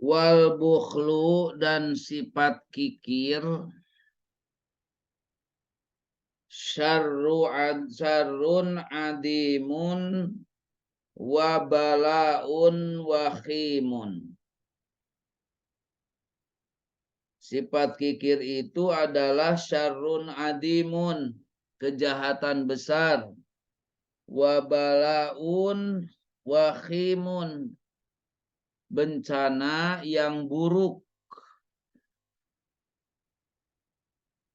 Wal bukhlu dan sifat kikir. Syarrun adimun wa balaun wahimun. Sifat kikir itu adalah syarrun adimun, kejahatan besar. Wa balaun wahimun, bencana yang buruk.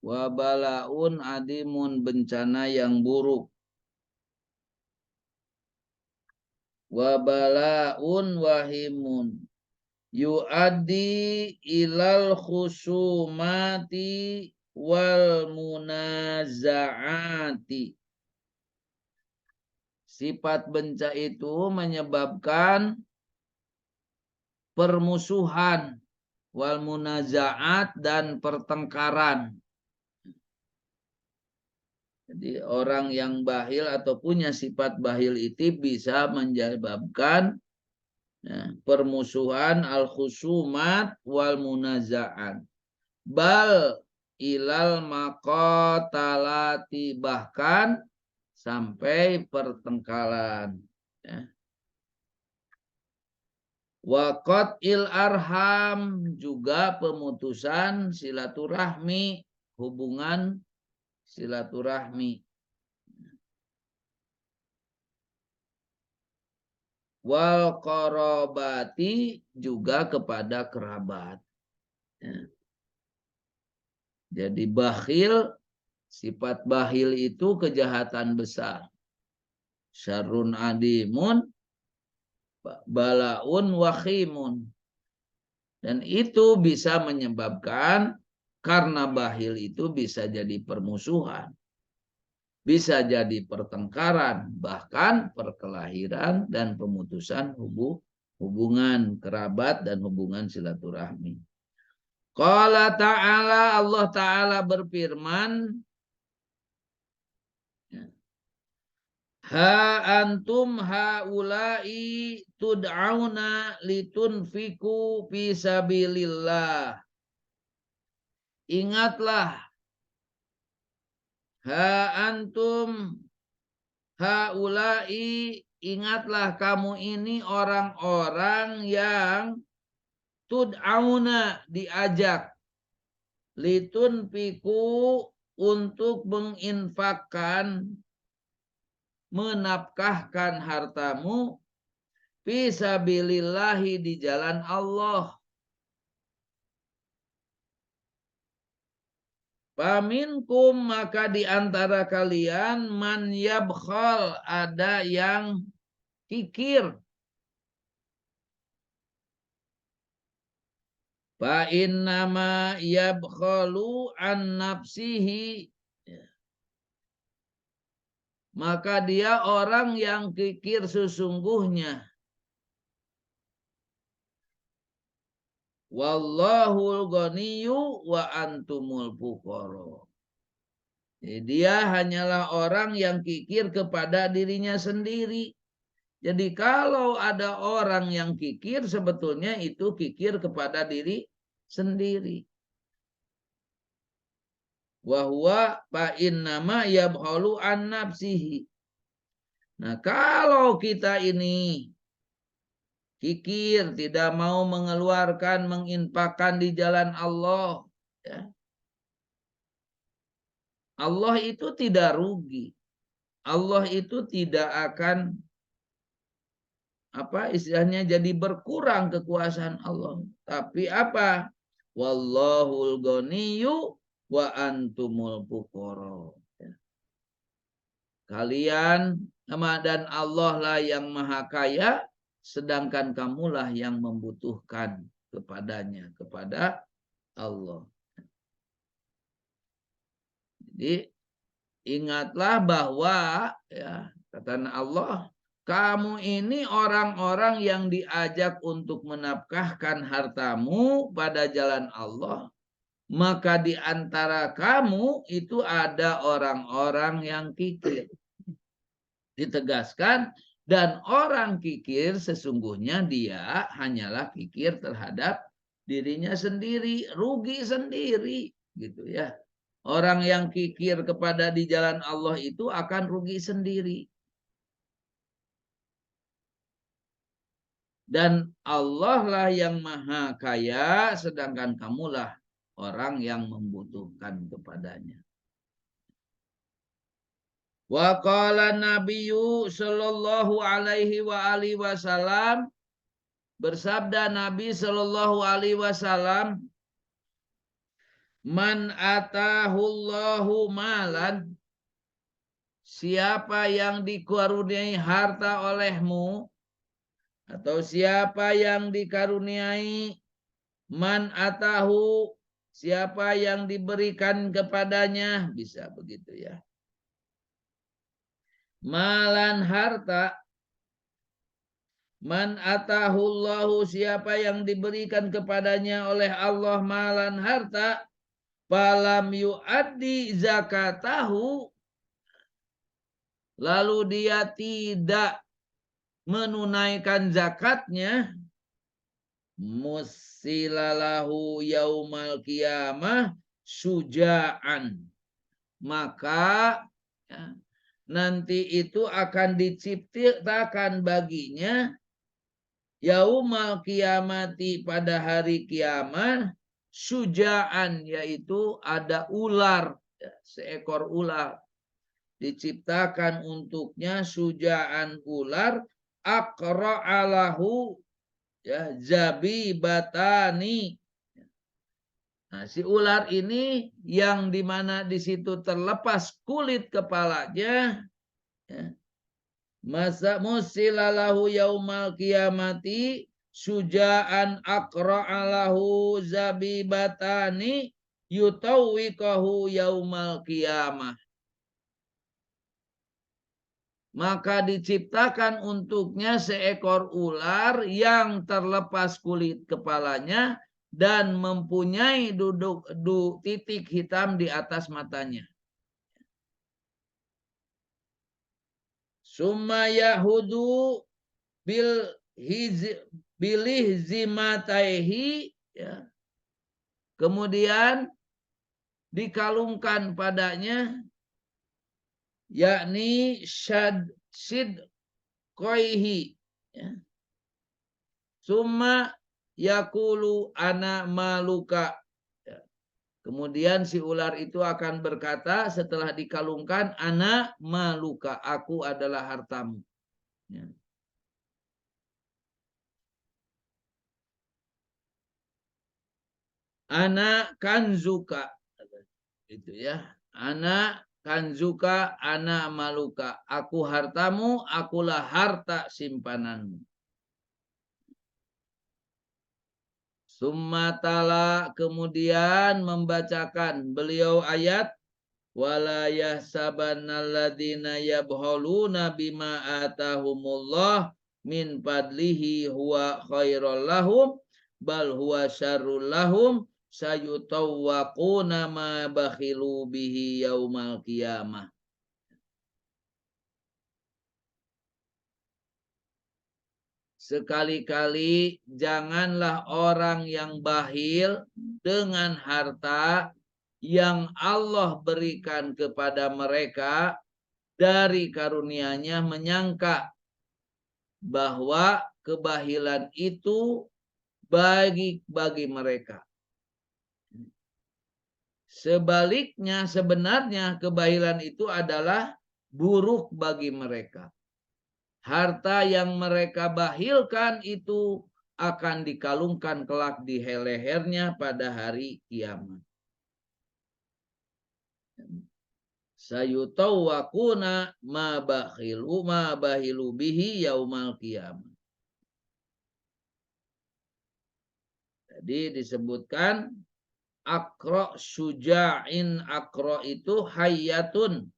Wa balaun adimun, bencana yang buruk. Wa balaun wahimun yu'addi ilal khusumati wal munazaati. Sifat benca itu menyebabkan permusuhan, wal munazaat, dan pertengkaran. Jadi orang yang bahil atau punya sifat bahil itu bisa menyebabkan permusuhan, al-khusumat wal munazaat. Bal ilal maqatalati, bahkan sampai pertengkaran. Wa qat'il arham, juga pemutusan silaturahmi, hubungan silaturahmi. Wal qarabati, juga kepada kerabat. Jadi bakhil, sifat bakhil itu kejahatan besar. Syarrun adimun balaun wahimun. Dan itu bisa menyebabkan, karena bakhil itu bisa jadi permusuhan, bisa jadi pertengkaran, bahkan perkelahiran dan pemutusan hubungan kerabat dan hubungan silaturahmi. Qala ta'ala, Allah Ta'ala berfirman, ha antum haula'i tud'auna litunfiku fi sabilillah. Ingatlah, ha antum haula'i, ingatlah kamu ini orang-orang yang tud'auna, diajak, litunfiku, untuk menginfakkan, menafkahkan hartamu, fisabilillahi, di jalan Allah. Faminkum, maka di antara kalian, man yabkhal, ada yang kikir. Fa innama yabkhalu an nafsihi, maka dia orang yang kikir sesungguhnya. Wallahul ghaniyyu wa antumul fuqara. Dia hanyalah orang yang kikir kepada dirinya sendiri. Jadi kalau ada orang yang kikir, sebetulnya itu kikir kepada diri sendiri. Wa huwa fa innama yabkhalu an nafsihi. Nah, kalau kita ini kikir, tidak mau mengeluarkan, menginfakkan di jalan Allah, ya, Allah itu tidak rugi. Allah itu tidak akan istilahnya jadi berkurang kekuasaan Allah. Tapi apa? Wallahul ghaniyyu wa antumul fuqara. Kalian dan Allah lah yang maha kaya, sedangkan kamulah yang membutuhkan kepadanya, kepada Allah. Jadi ingatlah bahwa, ya, kata Allah, kamu ini orang-orang yang diajak untuk menafkahkan hartamu pada jalan Allah. Maka di antara kamu itu ada orang-orang yang kikir. Ditegaskan, Dan orang kikir sesungguhnya dia hanyalah kikir terhadap dirinya sendiri, rugi sendiri gitu ya. Orang yang kikir kepada di jalan Allah itu akan rugi sendiri. Dan Allah lah yang maha kaya, sedangkan kamulah orang yang membutuhkan kepadanya. Wa qala nabiyyu sallallahu alaihi wa alihi wasallam, bersabda Nabi sallallahu alaihi wasallam, man atahullahu malan, siapa yang dikaruniai harta olehmu, atau siapa yang dikaruniai, man atahu, siapa yang diberikan kepadanya, bisa begitu ya. Malan harta, man atahullahu, siapa yang diberikan kepadanya oleh Allah malan harta, falam yuaddi zakatahu, lalu dia tidak menunaikan zakatnya, musilalahu yaumal qiyamah sujaan, maka ya, nanti itu akan diciptakan baginya yaumal qiyamati, pada hari kiamat, sujaan, yaitu ada ular, ya, seekor ular diciptakan untuknya, sujaan ular, aqra'alahu, ya, zabibatani. Nah, si ular ini yang dimana di situ terlepas kulit kepalanya, ya, masa musilalahu yaumal qiyamati sujaan aqra'alahu zabibatani yutawwikahu yaumal qiyamah, maka diciptakan untuknya seekor ular yang terlepas kulit kepalanya dan mempunyai titik hitam di atas matanya. Summa yahudu bilihzimataihi, ya. Kemudian dikalungkan padanya, yakni sidqaihi, ya. Summa yakulu ana maluka, ya. Kemudian si ular itu akan berkata setelah dikalungkan, ana maluka, aku adalah hartamu, ya. Ana kanzuka, itu ya. Ana kanzuka, ana maluka, aku hartamu, akulah harta simpananmu. Summatala, kemudian membacakan beliau ayat, wala yahsabannalladzina yabkhuluna bima atahumullah min fadlihi huwa khairul lahum bal huwa syarrul lahum sayutawwaquna ma bakhilu bihi yaumal qiyamah. Sekali-kali janganlah orang yang bakhil dengan harta yang Allah berikan kepada mereka dari karunia-Nya menyangka bahwa kebahilan itu bagi mereka. Sebaliknya, sebenarnya kebahilan itu adalah buruk bagi mereka. Harta yang mereka bahilkan itu akan dikalungkan kelak di lehernya pada hari kiamat. Sayutawwaquna ma bahilu bihi yaumal qiyamah. Jadi disebutkan akro suja'in, akro itu hayyatun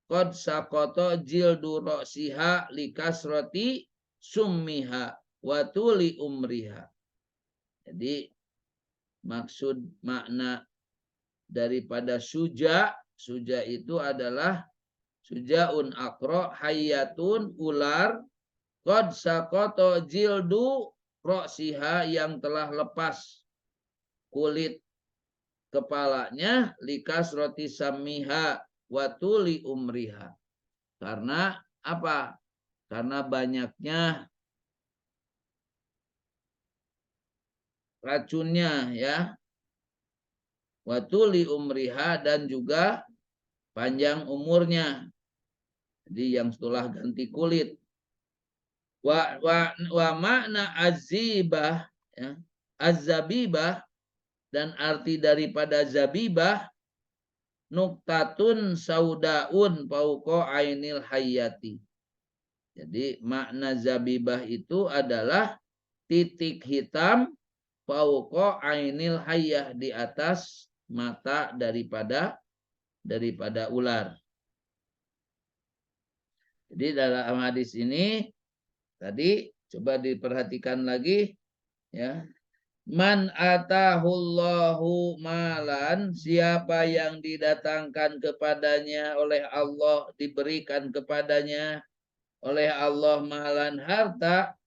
qad saqata jildu ra'siha likasrati summiha wa tuli umriha. Jadi maksud makna daripada suja itu adalah sujaun akro hayyatun, ular qad saqata jildu ra'siha, yang telah lepas kulit kepalanya, likas roti samiha watuli umriha, karena apa? Karena banyaknya racunnya ya, watuli umriha, dan juga panjang umurnya. Jadi yang setelah ganti kulit. Wa makna azibah ya, azabibah, dan arti daripada zabibah, nuktatun saudaun fauqa ainil hayati. Jadi makna zabibah itu adalah titik hitam fauqa ainil hayyah, di atas mata daripada ular. Jadi dalam hadis ini tadi coba diperhatikan lagi ya. Man atahullahu malan, siapa yang didatangkan kepadanya oleh Allah, diberikan kepadanya oleh Allah malan, harta,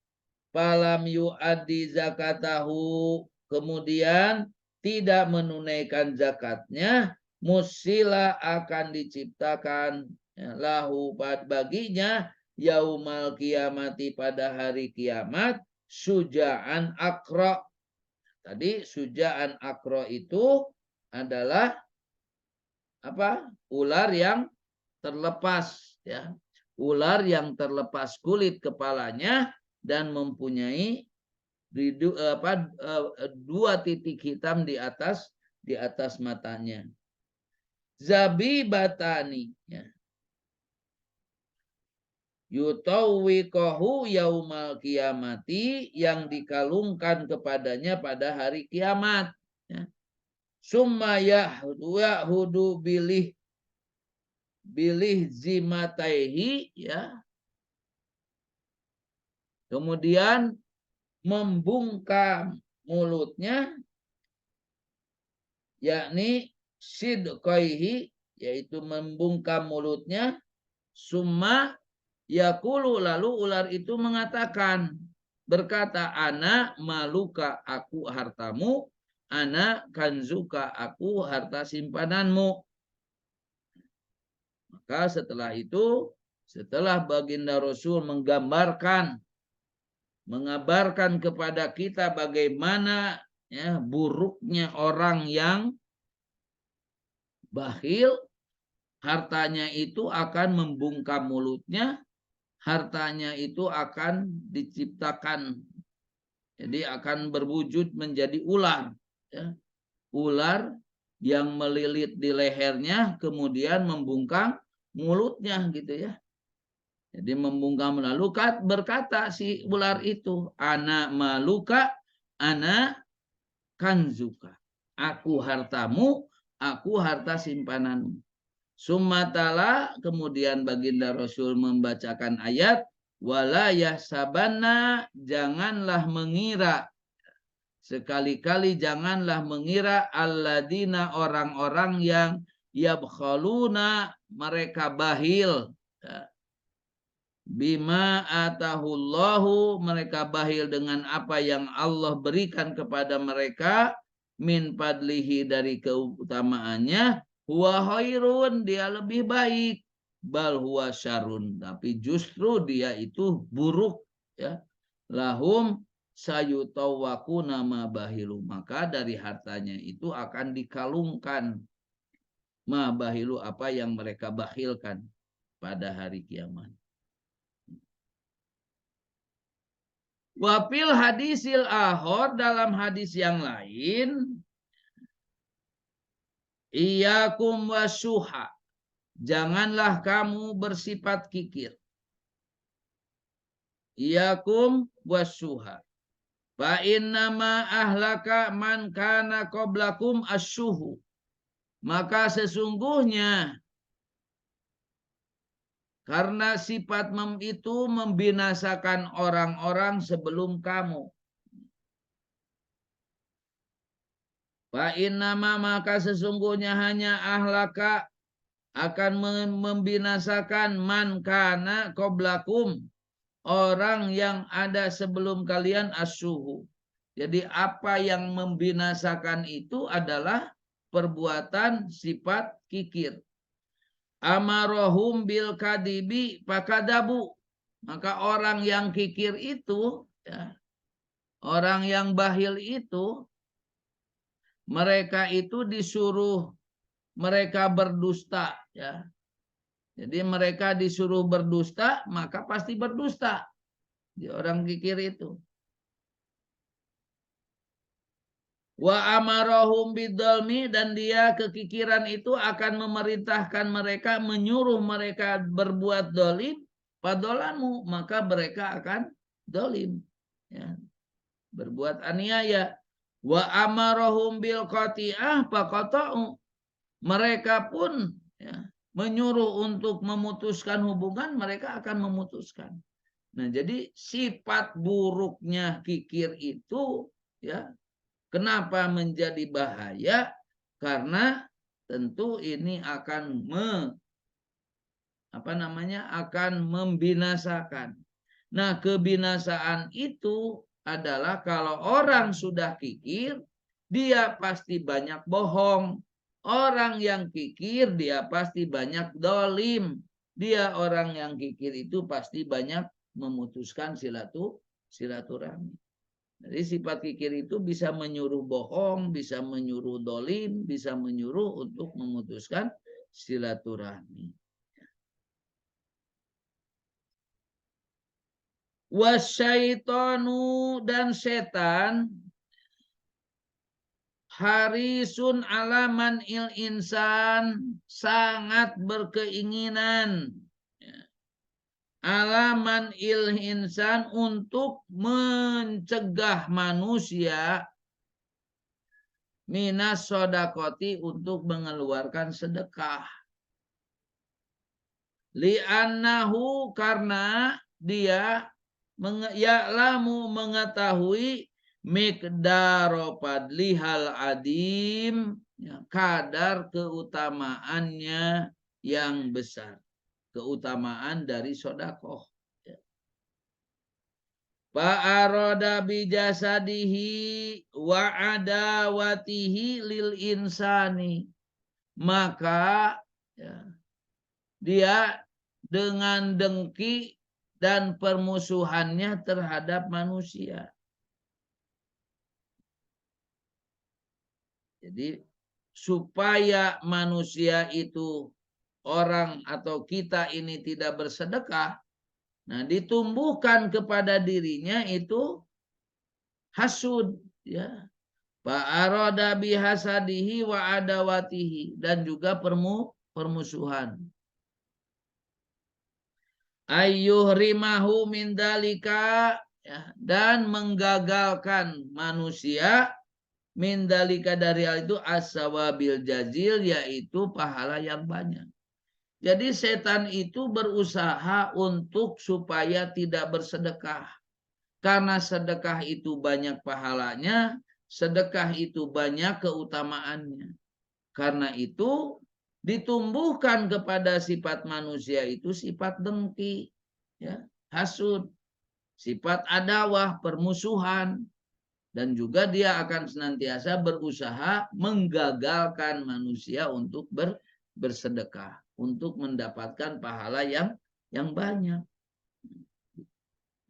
falam yu'addi zakatahu, kemudian tidak menunaikan zakatnya, musila, akan diciptakan lahu baginya yaumal kiamati, pada hari kiamat, suja'an akra. Tadi suja'an akro itu adalah apa? Ular yang terlepas ya. Ular yang terlepas kulit kepalanya dan mempunyai dua titik hitam di atas matanya. Zabibatani ya. Yutawwikahu yaumal kiamati, yang dikalungkan kepadanya pada hari kiamat ya. Summa yahudu bilih zimataihi ya, kemudian membungkam mulutnya, yakni sidqaihi, yaitu membungkam mulutnya. Summa yakulu, lalu ular itu mengatakan, berkata, ana maluka, aku hartamu, ana kanzuka, aku harta simpananmu. Maka setelah itu, setelah baginda Rasul mengabarkan kepada kita bagaimana ya, buruknya orang yang bakhil, hartanya itu akan membungkam mulutnya, hartanya itu akan diciptakan, jadi akan berwujud menjadi ular ya. Ular yang melilit di lehernya kemudian membungkam mulutnya gitu ya. Jadi membungkam, lalu berkata si ular itu, ana maluka, ana kanzuka, aku hartamu, aku harta simpananmu. Summatala, kemudian baginda Rasul membacakan ayat, wala yahsabanna, janganlah mengira, sekali-kali janganlah mengira, alladzina, orang-orang yang yabkhaluna, mereka bakhil ya. Bima atahullahu, mereka bakhil dengan apa yang Allah berikan kepada mereka, min fadlihi, dari keutamaannya, huwa khairun, dia lebih baik, bal huwa syarun, tapi justru dia itu buruk ya. Lahum sayutawaku nama bahilu, maka dari hartanya itu akan dikalungkan ma bahilu, apa yang mereka bakhilkan pada hari kiamat. Wafil hadisil ahor, dalam hadis yang lain, iyakum wasyuha, janganlah kamu bersifat kikir. Iyakum wasyuha, fa innama ahlaka man kana qablakum asyuhu, maka sesungguhnya karena sifat itu membinasakan orang-orang sebelum kamu. Fa innama, maka sesungguhnya hanya ahlaka, akan membinasakan man kana qablakum, orang yang ada sebelum kalian asyuhu. Jadi apa yang membinasakan itu adalah perbuatan sifat kikir. Amarohum bil kadibi pakadabu. Maka orang yang kikir itu, ya, orang yang bahil itu, mereka itu disuruh mereka berdusta, ya. Jadi mereka disuruh berdusta, maka pasti berdusta. Di orang kikir itu. Wa amarahum bidolmi, dan dia kekikiran itu akan memerintahkan mereka, menyuruh mereka berbuat dolim. Padolamu, maka mereka akan dolim, ya, berbuat aniaya. Wa amarahum bil qati'ah faqata'u, mereka pun, ya, menyuruh untuk memutuskan hubungan, mereka akan memutuskan. Nah, jadi sifat buruknya kikir itu, ya, kenapa menjadi bahaya? Karena tentu ini akan akan membinasakan. Nah, kebinasaan itu adalah kalau orang sudah kikir, dia pasti banyak bohong. Orang yang kikir dia pasti banyak dolim. Dia orang yang kikir itu pasti banyak memutuskan silaturahmi. Jadi sifat kikir itu bisa menyuruh bohong, bisa menyuruh dolim, bisa menyuruh untuk memutuskan silaturahmi. Wasyaitonu, dan setan, harisun alaman il insan, sangat berkeinginan, alaman il insan, untuk mencegah manusia minas sodakoti, untuk mengeluarkan sedekah. Li'annahu, karena dia ya'lamu, mengetahui, miqdaro padlihal adim, ya, kadar keutamaannya yang besar, keutamaan dari sodakoh. Fa'aroda bijasadihi wa adawatihi lil insani, maka, ya, dia dengan dengki dan permusuhannya terhadap manusia. Jadi supaya manusia itu, orang atau kita ini tidak bersedekah, nah ditumbuhkan kepada dirinya itu hasud, ya. Fa'aroda bihasadihi wa adawatihi, dan juga permusuhan. Ayyuhrimahu min dalika, ya, dan menggagalkan manusia min dalika, dari hal itu, as-sawabil jazil, yaitu pahala yang banyak. Jadi setan itu berusaha untuk supaya tidak bersedekah. Karena sedekah itu banyak pahalanya, sedekah itu banyak keutamaannya. Karena itu ditumbuhkan kepada sifat manusia itu sifat dengki, ya, hasud, sifat adawah, permusuhan, dan juga dia akan senantiasa berusaha menggagalkan manusia untuk bersedekah, untuk mendapatkan pahala yang banyak.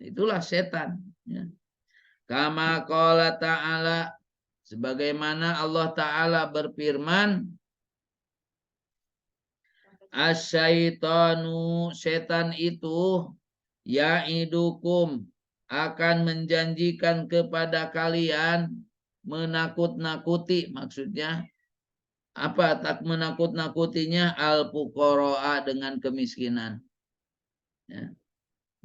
Itulah setan, ya. Kama qala ta'ala, sebagaimana Allah Ta'ala berfirman, asyaitonu, setan itu, ya'idukum, akan menjanjikan kepada kalian, menakut-nakuti, maksudnya apa? Tak menakut-nakutinya, al-fuqara'a, dengan kemiskinan, ya.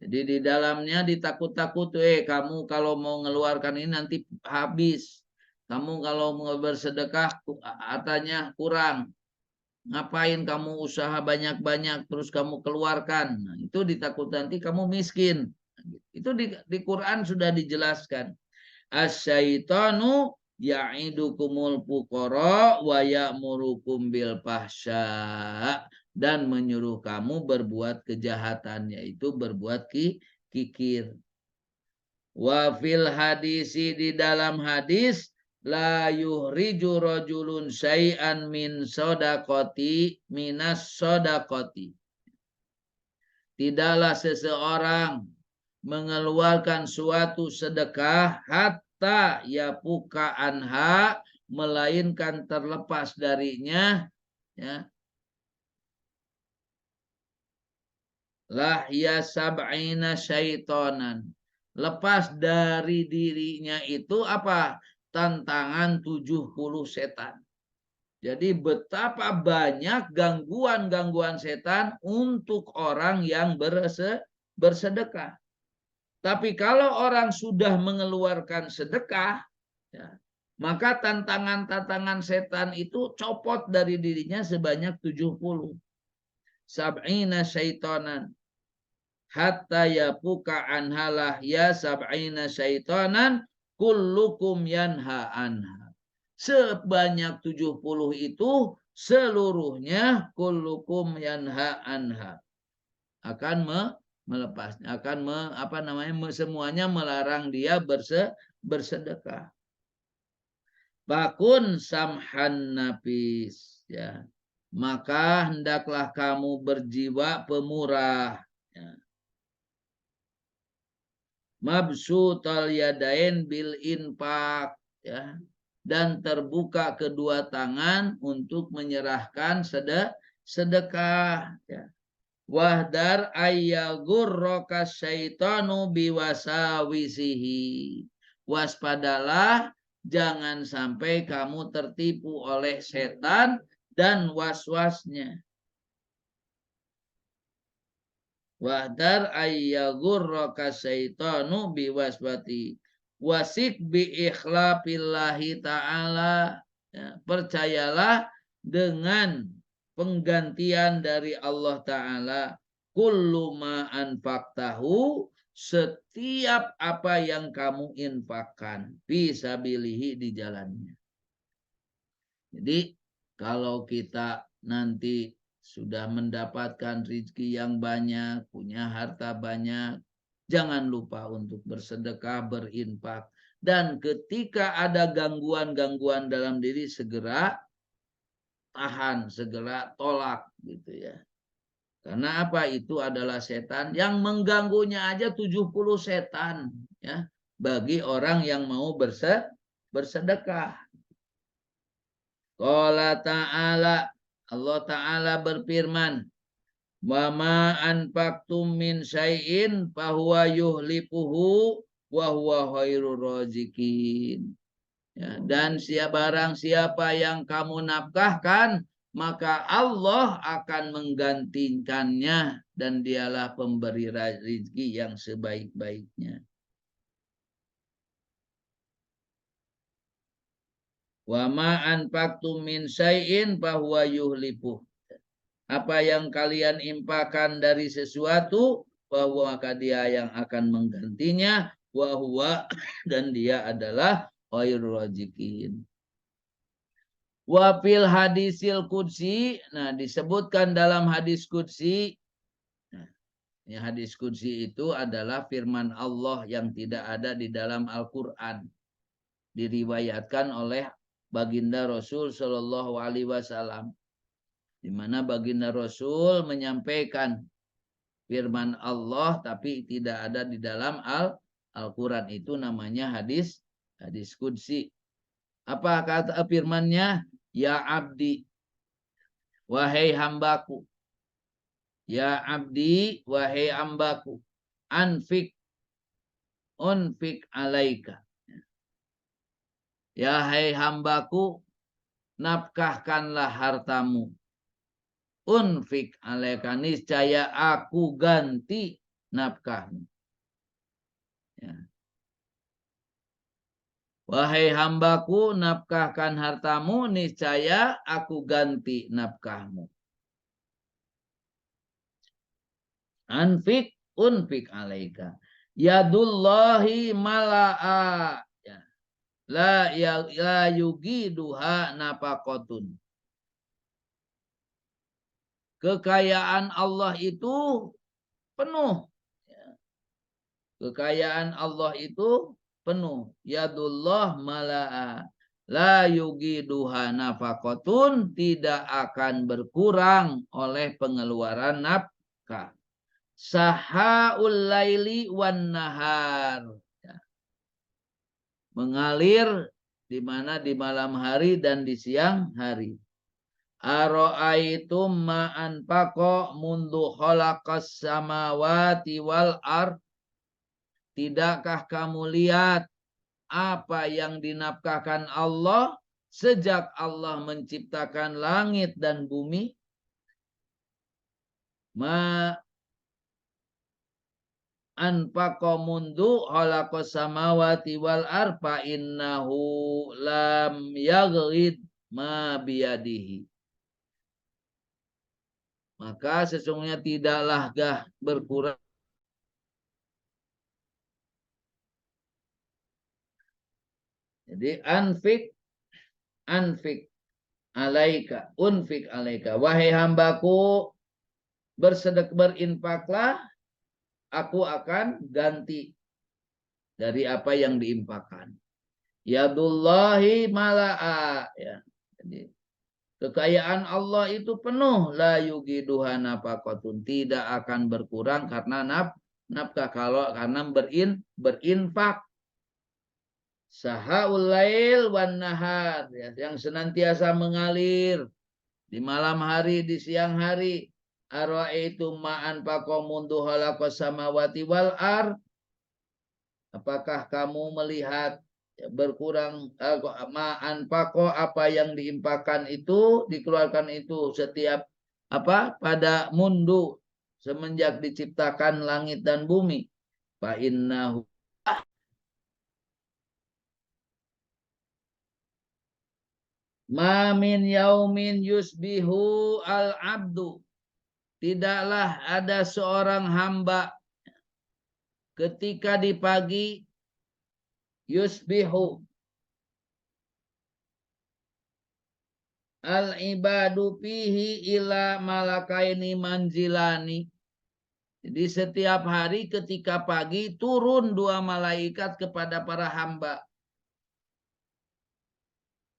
Jadi di dalamnya ditakut-takut, kamu kalau mau mengeluarkan ini nanti habis. Kamu kalau mau bersedekah hartanya kurang. Ngapain kamu usaha banyak-banyak terus kamu keluarkan? Nah, itu ditakut nanti kamu miskin. Itu di Quran sudah dijelaskan. Asyaitanu ya'idukumul fuqara wa ya'murukum bil fahsya, dan menyuruh kamu berbuat kejahatan, yaitu berbuat kikir. Wa fil hadisi, di dalam hadis, la yuhriju rajulun syai'an min sodakoti minas sodakoti. Tidaklah seseorang mengeluarkan suatu sedekah hatta yapuka anha, melainkan terlepas darinya, ya, lahya sab'ina syaitonan, lepas dari dirinya itu apa? Tantangan 70 setan. Jadi betapa banyak gangguan-gangguan setan untuk orang yang bersedekah. Tapi kalau orang sudah mengeluarkan sedekah, ya, maka tantangan-tantangan setan itu copot dari dirinya sebanyak 70. Sab'ina syaitonan. Hatta yapuka anhalah ya sab'ina syaitanan kullukum yanha anha. Sebanyak 70 itu seluruhnya kullukum yanha anha. Akan melepasnya, akan semuanya melarang dia bersedekah. Bakun samhan nafis, ya. Maka hendaklah kamu berjiwa pemurah, ya. Mabsutal yadain bil infak, ya, dan terbuka kedua tangan untuk menyerahkan sedekah, ya. Wahdar ayyagurroka syaitanu biwasawisihi. Waspadalah jangan sampai kamu tertipu oleh setan dan waswasnya. Wahdar ayyagurroka syaitanu biwaswati. Wasik bi ikhlafillahi ta'ala. Ya, percayalah dengan penggantian dari Allah Ta'ala. Kullu ma anfaqtahu, setiap apa yang kamu infakkan, fisabilihi, di jalannya. Jadi kalau kita nanti sudah mendapatkan rezeki yang banyak, punya harta banyak, jangan lupa untuk bersedekah, berinfak. Dan ketika ada gangguan-gangguan dalam diri, segera tahan, segera tolak, gitu ya. Karena apa? Itu adalah setan yang mengganggunya aja 70 setan, ya, bagi orang yang mau bersedekah. Qala ta'ala, Allah Ta'ala berfirman, wa ma anfaqtum min syai'in fahuwa yuhlifuhu wa huwa khairur razikin. Ya, dan barang siapa yang kamu nafkahkan, maka Allah akan menggantikannya, dan dialah pemberi rezeki yang sebaik-baiknya. Wa ma anfaqtum min syai'in fahuwa yuhlifuh. Apa yang kalian infakkan dari sesuatu, bahwa maka dia yang akan menggantinya, wa huwa, dan dia adalah khairur razikin. Wa fil hadisil qudsi, nah disebutkan dalam hadis qudsi. Nah, ini hadis qudsi itu adalah firman Allah yang tidak ada di dalam Al-Qur'an. Diriwayatkan oleh baginda Rasul Shallallahu Alaihi Wasallam, di mana baginda Rasul menyampaikan firman Allah tapi tidak ada di dalam Al-Quran. Itu namanya hadis qudsi. Apa kata firmannya? Ya abdi, wahai hambaku. Ya abdi, wahai hambaku. Unfik alaika. Ya hai hambaku, nafkahkanlah hartamu. Unfik alaika, niscaya aku ganti nafkahmu. Ya. Wahai hambaku, nafkahkan hartamu, niscaya aku ganti nafkahmu. Unfik alaika. Yadullahi mala'a. Ya. La yugiduha napakotun. Kekayaan Allah itu penuh, Kekayaan Allah itu penuh. Yadullah mala'a. La yugiduha nafaqatun, tidak akan berkurang oleh pengeluaran nafkah. Sahaul laili wan nahar. Ya. Mengalir di mana di malam hari dan di siang hari. Aro'aitum ma'an pako mundu khalaqas samawati wal ard. Tidakkah kamu lihat apa yang dinafkahkan Allah sejak Allah menciptakan langit dan bumi? Ma anfaqa mundu khalaqas samawati wal arfa innahu lam yaghid ma biyadihi. Maka sesungguhnya tidaklah berkurang. Jadi unfik alaika, unfik alaika. Wahai hambaku, berinfaklah, aku akan ganti dari apa yang diinfakkan. Yadullahi mala'a. Ya. Jadi kekayaan Allah itu penuh. La yugiduha nafaqatun. Tidak akan berkurang karena nafkah. Karena berinfak. Sahaul lail wan nahar, ya, yang senantiasa mengalir di malam hari, di siang hari. Ara'aitum ma'an faqo mundu khalaqas samawati wal ard. Apakah kamu melihat berkurang ma'an faqo, apa yang diimpakan itu, dikeluarkan itu setiap pada mundu semenjak diciptakan langit dan bumi. Fa innahu ma min yaumin yusbihu al-abdu. Tidaklah ada seorang hamba ketika di pagi yusbihu al-ibadu fihi ila malakaini manzilani. Jadi setiap hari ketika pagi turun 2 malaikat kepada para hamba.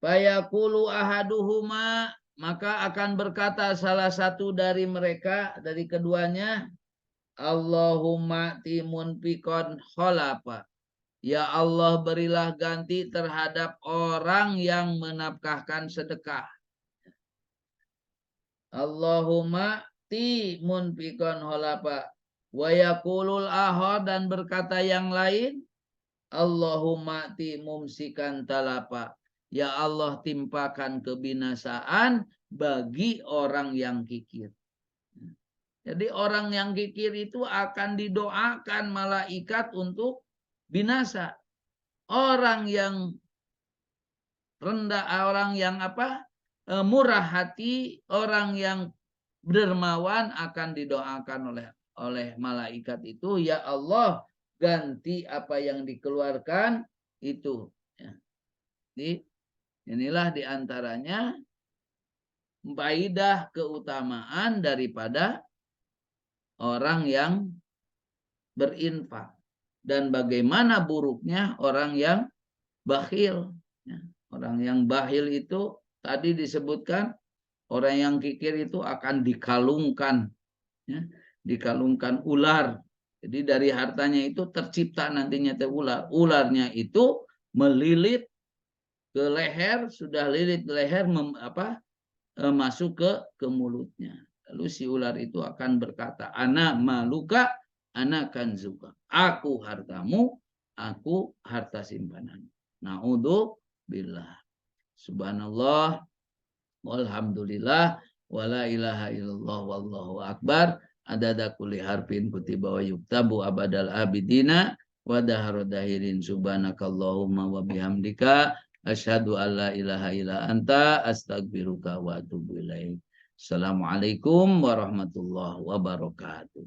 Fayaqulu ahaduhuma, maka akan berkata salah satu dari mereka, dari keduanya, Allahumma timun pikon kholafa. Ya Allah, berilah ganti terhadap orang yang menafkahkan sedekah. Allahumma timun pikon kholafa. Wa yaqulul ahad, dan berkata yang lain, Allahumma timumsikan talapa. Ya Allah, timpakan kebinasaan bagi orang yang kikir. Jadi orang yang kikir itu akan didoakan malaikat untuk binasa. Orang yang rendah, orang yang murah hati, orang yang dermawan akan didoakan oleh malaikat itu, ya Allah, ganti apa yang dikeluarkan itu. Ya. Jadi inilah diantaranya faidah keutamaan daripada orang yang berinfak. Dan bagaimana buruknya orang yang bakhil. Orang yang bakhil itu tadi disebutkan, orang yang kikir itu akan dikalungkan. Dikalungkan ular. Jadi dari hartanya itu tercipta nantinya ular. Ularnya itu melilit ke leher, sudah lilit leher masuk ke mulutnya. Lalu si ular itu akan berkata, ana maluka, ana kanzuka. Aku hartamu, aku harta simpanan. Na'udzubillah. Subhanallah, walhamdulillah, wala ilaha illallah, wallahu akbar. Adada kulli harfin kutiba wa yuktabu abadal abidina wa daharu dahirin. Subhanakallahumma wa bihamdika asyhadu an la ilaha illa anta astaghfiruka wa atubu ilaik. Assalamualaikum warahmatullahi wabarakatuh.